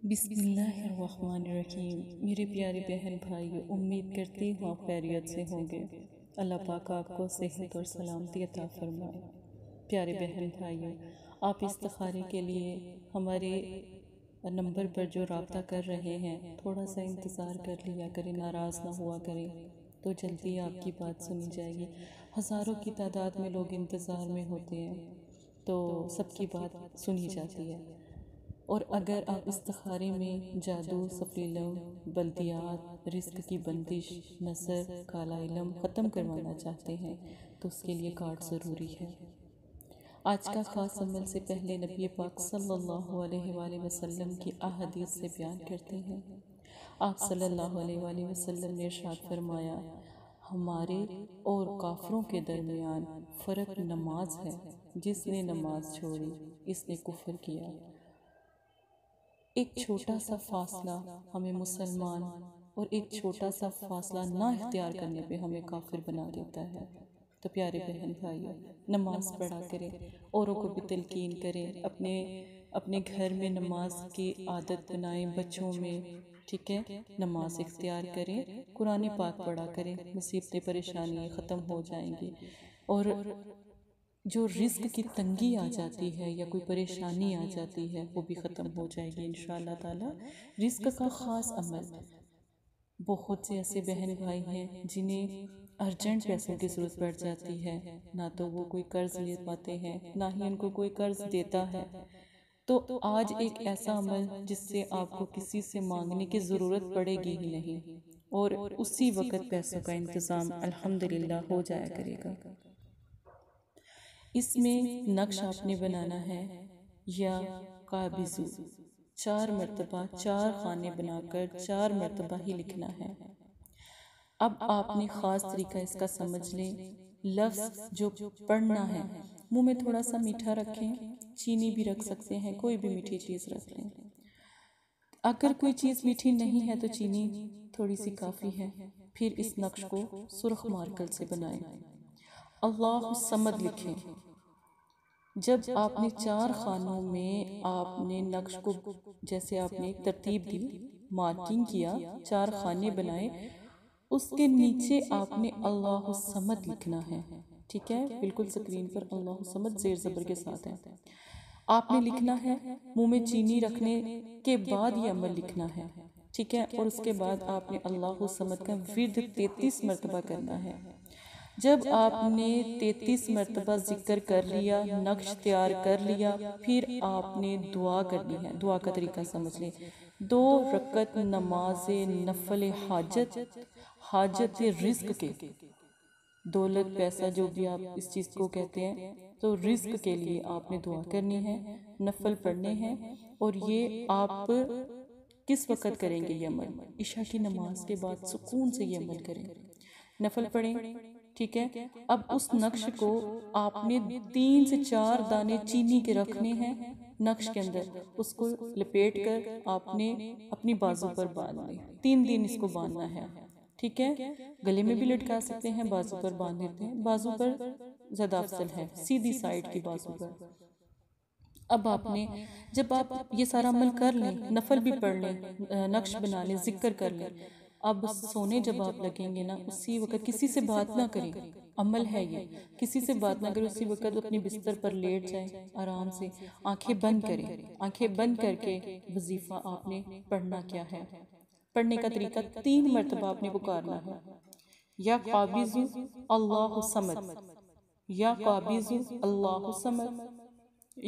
بسم اللہ الرحمن الرحیم۔ میرے پیارے بہن بھائی، امید کرتی ہوں آپ خیریت سے ہوں گے۔ اللہ پاک آپ کو صحت اور سلامتی عطا فرمائے۔ پیارے بہن بھائیوں، آپ استخارے کے لیے ہمارے نمبر پر جو رابطہ کر رہے ہیں، تھوڑا سا انتظار کر لیا کریں، ناراض نہ ہوا کریں، تو جلدی آپ کی بات سنی جائے گی۔ ہزاروں کی تعداد میں لوگ انتظار میں ہوتے ہیں، تو سب کی بات سنی جاتی ہے۔ اور اگر آپ استخارے میں جادو، سفلیلم، بلدیات، رزق کی بندش، نصر، کالا علم ختم کروانا چاہتے ہیں تو اس کے لیے کارڈ ضروری ہے۔ آج کا خاص عمل سے پہلے نبی پاک صلی اللہ علیہ وآلہ وسلم کی احادیث سے بیان کرتے ہیں۔ آپ صلی اللہ علیہ وآلہ وسلم نے ارشاد فرمایا، ہمارے اور کافروں کے درمیان فرق نماز ہے، جس نے نماز چھوڑی اس نے کفر کیا۔ ایک چھوٹا سا فاصلہ ہمیں مسلمان اور ایک چھوٹا سا فاصلہ نہ اختیار کرنے پہ ہمیں کافر بنا دیتا ہے۔ تو پیارے بہن بھائیوں، نماز پڑھا کریں، اوروں کو بھی تلقین کریں، اپنے گھر میں نماز کی عادت بنائیں، بچوں میں، ٹھیک ہے، نماز اختیار کریں، قرآن پاک پڑھا کریں، مصیبتیں پریشانی ختم ہو جائیں گی۔ اور جو رزق کی تنگی آ جاتی ہے یا کوئی پریشانی آ جاتی ہے، وہ بھی ختم ہو جائے گی انشاءاللہ تعالی۔ رزق کا خاص عمل، بہت سے ایسے بہن بھائی ہیں جنہیں ارجنٹ پیسوں کی ضرورت پڑ جاتی ہے، نہ تو وہ کوئی قرض لے پاتے ہیں، نہ ہی ان کو کوئی قرض دیتا ہے۔ تو آج ایک ایسا عمل جس سے آپ کو کسی سے مانگنے کی ضرورت پڑے گی ہی نہیں، اور اسی وقت پیسوں کا انتظام الحمدللہ ہو جایا کرے گا۔ اس میں نقش آپ نے بنانا ہے، یا قابضو، 4 مرتبہ 4 خانے بنا کر 4 مرتبہ ہی لکھنا ہے۔ اب آپ نے خاص طریقہ اس کا سمجھ لیں، لفظ جو پڑھنا ہے، منہ میں تھوڑا سا میٹھا رکھیں، چینی بھی رکھ سکتے ہیں، کوئی بھی میٹھی چیز رکھ لیں۔ اگر کوئی چیز میٹھی نہیں ہے تو چینی تھوڑی سی کافی ہے۔ پھر اس نقش کو سرخ مارکر سے بنائیں، اللہ الصمد لکھیں۔ جب آپ نے 4 خانوں میں آپ نے نقش کو، جیسے آپ نے ایک ترتیب دی، مارکنگ کیا، 4 خانے بنائے، اس کے نیچے آپ نے اللہ الصمد لکھنا ہے، ٹھیک ہے، بالکل سکرین پر اللہ الصمد زیر زبر کے ساتھ ہے۔ آپ نے لکھنا ہے، منہ میں چینی رکھنے کے بعد یہ عمل لکھنا ہے، ٹھیک ہے، اور اس کے بعد آپ نے اللہ الصمد کا ورد 33 مرتبہ کرنا ہے۔ جب آپ نے 33 مرتبہ ذکر کر لیا، نقش تیار کر لیا، پھر آپ نے دعا کرنی ہے۔ دعا کا طریقہ سمجھ لیں، 2 رکعت نماز نفل حاجت رزق کے، دولت پیسہ جو بھی آپ اس چیز کو کہتے ہیں، تو رزق کے لیے آپ نے دعا کرنی ہے، نفل پڑھنے ہیں۔ اور یہ آپ کس وقت کریں گے یہ عمل؟ عشاء کی نماز کے بعد سکون سے یہ عمل کریں، نفل پڑھیں، ٹھیک ہے۔ اب اس نقش کو آپ نے 3 سے 4 دانے چینی کے رکھنے ہیں نقش کے اندر، اس کو لپیٹ کر آپ نے اپنی بازو پر باندھنے، 3 دن اس کو باندھنا ہے، ٹھیک ہے۔ گلے میں بھی لٹکا سکتے ہیں، بازو پر باندھ دیتے ہیں، بازو پر زیادہ افضل ہے، سیدھی سائیڈ کی بازو پر۔ اب آپ نے، جب آپ یہ سارا عمل کر لیں، نفل بھی پڑھ لیں، نقش بنا لیں، ذکر کر لیں، اب سونے جب آپ لگیں گے نا، اسی وقت کسی سے بات نہ کریں، عمل ہے یہ، کسی سے بات نہ کریں، اسی وقت اپنی بستر پر لیٹ جائیں، آرام سے آنکھیں بند کریں، آنکھیں بند کر کے وظیفہ آپ نے پڑھنا کیا ہے۔ پڑھنے کا طریقہ 3 مرتبہ آپ نے پکارنا ہے، یا قابض اللہ الصمد، یا قابض اللہ الصمد،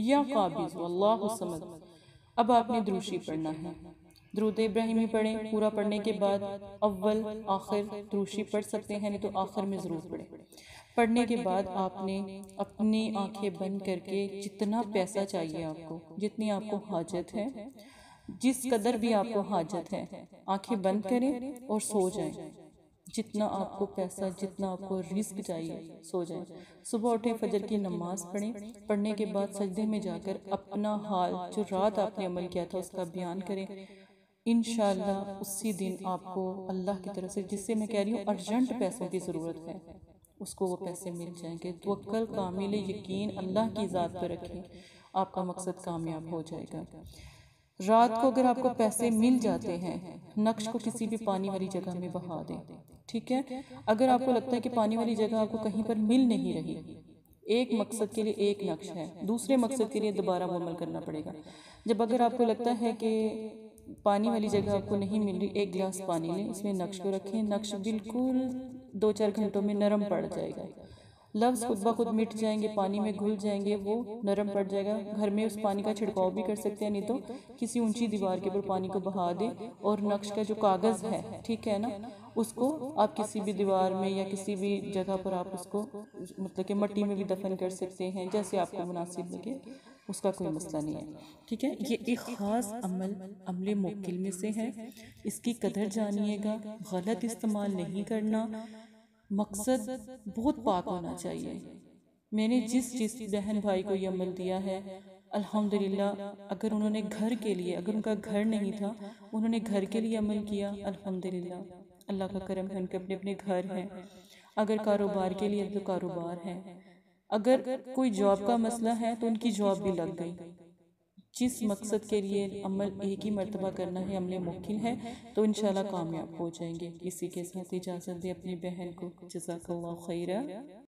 یا قابض اللہ الصمد۔ اب آپ نے دروشی پڑھنا ہے، درود ابراہیمی پڑھیں، پورا پڑھنے کے بعد اول آخر دروشی پڑھ سکتے ہیں، نہیں تو آخر میں ضرور پڑھیں۔ پڑھنے کے بعد آپ نے اپنی آنکھیں بند کر کے جتنا پیسہ چاہیے آپ کو، جتنی آپ کو حاجت ہے، جس قدر بھی آپ کو حاجت ہے، آنکھیں بند کریں اور سو جائیں، جتنا آپ کو پیسہ، جتنا آپ کو رزق چاہیے، سو جائیں۔ صبح اٹھیں، فجر کی نماز پڑھیں، پڑھنے کے بعد سجدے میں جا کر اپنا حال، جو رات آپ نے عمل کیا تھا اس کا بیان کریں۔ انشاءاللہ اسی دن آپ کو اللہ کی طرف سے، جس سے میں کہہ رہی ہوں ارجنٹ پیسوں کی ضرورت ہے، اس کو وہ پیسے مل جائیں گے۔ توکل، کامل یقین اللہ کی ذات پر رکھیں، آپ کا مقصد کامیاب ہو جائے گا۔ رات کو اگر آپ کو پیسے مل جاتے ہیں، نقش کو کسی بھی پانی والی جگہ میں بہا دیں، ٹھیک ہے؟ اگر آپ کو لگتا ہے کہ پانی والی جگہ آپ کو کہیں پر مل نہیں رہی، ایک مقصد کے لیے ایک نقش ہے، دوسرے مقصد کے لیے دوبارہ وہ عمل کرنا پڑے گا۔ جب اگر آپ کو لگتا ہے کہ پانی والی جگہ آپ کو نہیں مل رہی، ایک گلاس پانی لیں، اس میں نقش کو رکھیں، نقش بالکل 2-4 گھنٹوں میں نرم پڑ جائے گا، لفظ خود بخود مٹ جائیں گے، پانی میں گھل جائیں گے، وہ نرم پڑ جائے گا۔ گھر میں اس پانی کا چھڑکاؤ بھی کر سکتے ہیں، نہیں تو کسی اونچی دیوار کے اوپر پانی کو بہا دیں، اور نقش کا جو کاغذ ہے، ٹھیک ہے نا، اس کو آپ کسی بھی دیوار میں یا کسی بھی جگہ پر آپ اس کو مطلب کہ مٹی میں بھی دفن کر سکتے ہیں، جیسے آپ کو مناسب لگے، اس کا کوئی مسئلہ نہیں ہے، ٹھیک ہے؟ یہ ایک خاص عمل موکل میں سے ہے، اس کی قدر جانیے گا، غلط استعمال نہیں کرنا، مقصد بہت پاک ہونا چاہیے۔ میں نے جس بہن بھائی کو یہ عمل دیا ہے، الحمدللہ، اگر انہوں نے گھر کے لیے، اگر ان کا گھر نہیں تھا، انہوں نے گھر کے لیے عمل کیا، الحمدللہ، اللہ کا کرم ہے، ان کے اپنے اپنے گھر ہیں۔ اگر کاروبار کے لیے تو کاروبار ہے، اگر کوئی جاب کا مسئلہ ہے تو ان کی جاب بھی لگ گئی۔ جس مقصد کے لیے عمل ایک ہی مرتبہ کرنا ہے، عمل موکل ہے، تو انشاءاللہ کامیاب ہو جائیں گے۔ اسی کے ساتھ اجازت دے اپنی بہن کو، جزاک اللہ خیرہ۔